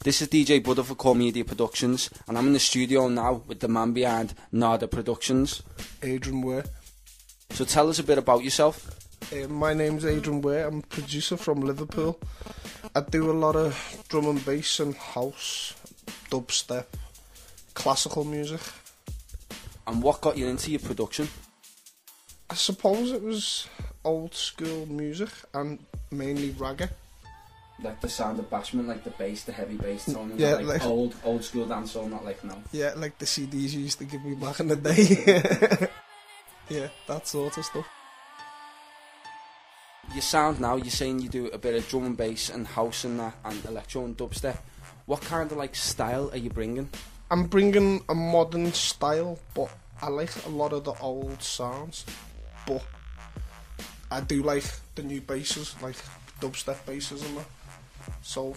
This is DJ Budda for Core Media Productions, and I'm in the studio now with the man behind Nairda Productions, Adrian Ware. So tell us a bit about yourself. My name's Adrian Ware. I'm a producer from Liverpool. I do a lot of drum and bass and house, dubstep, classical music. And what got you into your production? I suppose it was old school music and mainly reggae. Like the sound of bashment, like the bass, the heavy bass tone, yeah, like old school dancehall, not like now. Yeah, like the CDs you used to give me back in the day. Yeah, that sort of stuff. Your sound now, you're saying you do a bit of drum and bass and house and that, and electro and dubstep. What kind of like style are you bringing? I'm bringing a modern style, but I like a lot of the old sounds. But I do like the new basses, like dubstep basses and that. So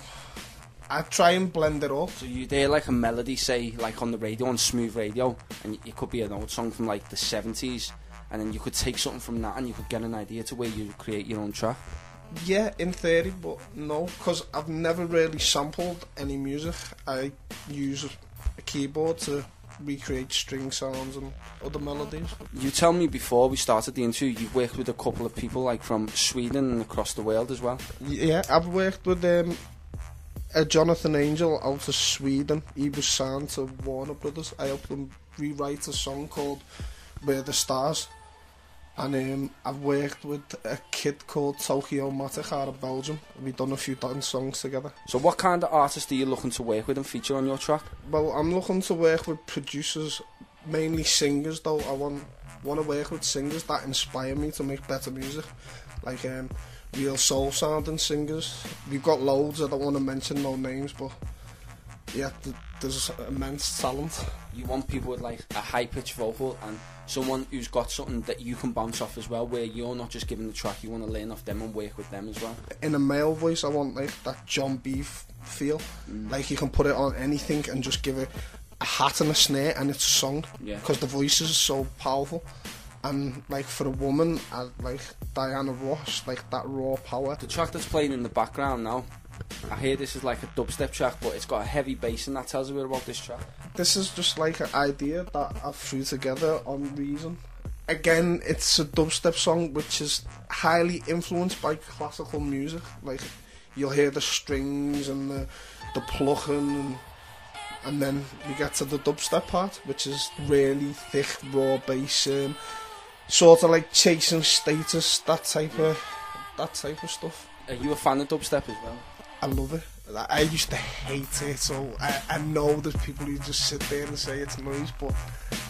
I try and blend it all. So you hear like a melody, say like on the radio, on smooth radio, and it could be an old song from like the 70s, and then you could take something from that and you could get an idea to where you create your own track. Yeah, in theory, but no, because I've never really sampled any music. I use a keyboard to recreate string sounds and other melodies. You told me before we started the interview you've worked with a couple of people like from Sweden and across the world as well. Yeah, I've worked with a Jonathan Angel out of Sweden. He was signed to Warner Brothers. I helped him rewrite a song called Where the Stars. And I've worked with a kid called Tokyo Matic out of Belgium. We've done a few dance songs together. So what kind of artists are you looking to work with and feature on your track? Well, I'm looking to work with producers, mainly singers though. I want to work with singers that inspire me to make better music. Like real soul sounding singers. We've got loads, I don't want to mention no names, but yeah, there's immense talent. You want people with like a high pitched vocal and someone who's got something that you can bounce off as well, where you're not just giving the track, you want to learn off them and work with them as well. In a male voice, I want like that John B feel. Like you can put it on anything and just give it a hat and a snare and it's sung. Yeah. Because the voice is so powerful. And like for a woman, I like Diana Ross, like that raw power. The track that's playing in the background now, I hear this is like a dubstep track, but it's got a heavy bass, and that tells a bit about this track. This is just like an idea that I threw together on Reason. Again, it's a dubstep song which is highly influenced by classical music. Like you'll hear the strings and the plucking, and then we get to the dubstep part, which is really thick raw bass, sort of like Chasing Status, that type of stuff. Are you a fan of dubstep as well? I love it. I used to hate it, so I know there's people who just sit there and say it's noise, but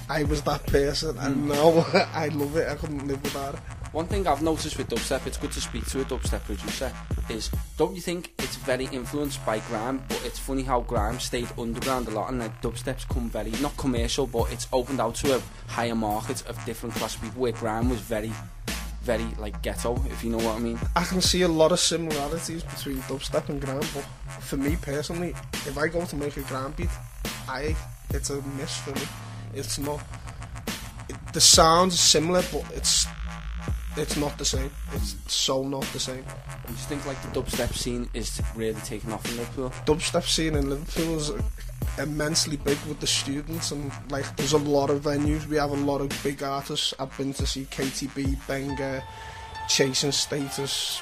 I was that person, and now I love it. I couldn't live without it. One thing I've noticed with dubstep, it's good to speak to a dubstep producer, is don't you think it's very influenced by grime, but it's funny how grime stayed underground a lot, and like dubstep's come very, not commercial, but it's opened out to a higher market of different class of people, where grime was very like ghetto, if you know what I mean. I can see a lot of similarities between dubstep and grime, but for me personally, if I go to make a grime beat, it's a miss for me. It's not. The sounds are similar, but it's not the same. It's so not the same. I just think like the dubstep scene is really taking off in Liverpool. Dubstep scene in Liverpool is immensely big with the students, and like there's a lot of venues. We have a lot of big artists. I've been to see KTB, Benga, Chasing Status,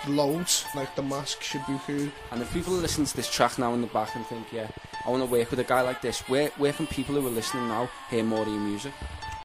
loads, like The Mask, Shibuku. And if people listen to this track now in the back and think, yeah, I want to work with a guy like this, where can people who are listening now hear more of your music?